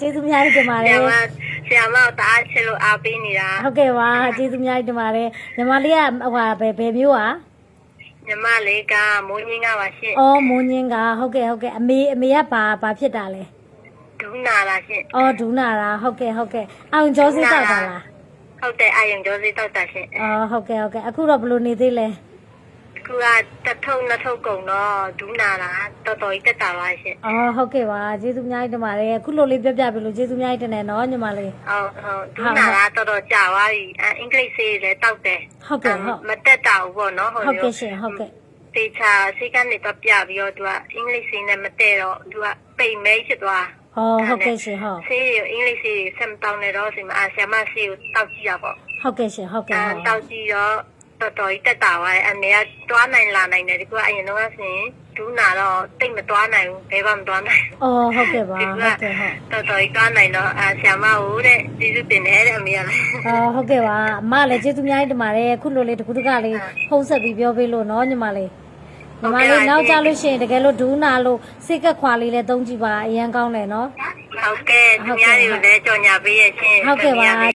ကျေးဇူးများတင်ပါတယ်ဆရာမတအားချစ်လို့အားပေးနေတာဟုတ်ကဲ့ပါကျေးဇူးများတင်ပါတယ်ညီမလေးကဟိုဘယ်မျိုးอ่ะညီမလေးကမိုးညင်းကပါရှင်အော်မိုးညင်းကဟုတ်ကဲ့အမေကဘာဖြစ်တာလဲဒူးနာလားရှင်အော်ဒူးနာတာဟုတ်ကဲ့အောင်ကျော်စေးတောက်တာလားဟုတ်တယ်အာယုံကျော်စေးတောက်တာရှင်အော်ဟုတ်ကဲ့အခုတော့ဘယ်လိုနေသေးလဲအခုကတစ်ထုံနှစ်ထုံကုန်တော့ဒူးနာတာတော်တော်ကြီးတက်တာပါရှင်အော်ဟုတ်ကဲ့ပါကျေးဇူးများတင်ပါတယ်အခုလိုလေးပြပြပြီလို့ကျေးဇူးများတင်တယ်နော်ညီမလေးဟုတ်ဒူးနာတာတော်တော်ကြာသွားပြီအင်္ဂလိပ်ဆေးလည်းတောက်တယ်ဟုတ်ကဲ့မတက်တာဘူးပေါ့နော်ဟုတ်ကဲ့ရှင်ဟုတ်ကဲ့တေချာဆေးကနေတော့ပြပြီးတော့သူကအင်္ဂလိပ်ဆေးနဲ့မတည့်တော့သူကပိတ်မဲဖြစ်သွားဟုတ်ကဲ့ရှင်ဟုတ်ဆေးရအင်္ဂလိပ်ဆေးဆက်မတောင်းနဲ့တော့ဆိုမှဆရာမဆေးကိုတောက်ကြည့်တာပေါ့ဟုတ်ကဲ့ရှင်ဟုတ်ကဲ့တောက်ကြည့်တော့တော်တော်ကြီးတက်တာပါအမေကတွားနိုင်လာနိုင်တယ်ဒီကအရင်တော့ဆိုရင်ဒူးနာတော့တိတ်မတွားနိုင်ဘူးဘယ်မှမတွားနိုင်ဘူးဟုတ်ကဲ့ပါဟုတ်ကဲ့တော်တော်ကြီးတွားနိုင်တော့ဆရာမကိုတဲ့ကျေးဇူးတင်တယ်တဲ့အမေကလည်းဟုတ်ကဲ့ပါအမလည်းကျေးဇူးများတင်ပါတယ်ခုလိုလေးတခုတကလေးဖုန်းဆက်ပြီးပြောပေးလို့နော်ညီမလေးနောက်ကြလို့ရှိရင်တကယ်လို့ဒူးနာလို့စိတ်ကခွာလေးလည်းသုံးကြည့်ပါအရန်ကောင်းတယ်နော်ဟုတ်ကဲ့သူများတွေကိုလည်းကြော်ညာပေးရရှင်ဟုတ်ကဲ့ပါ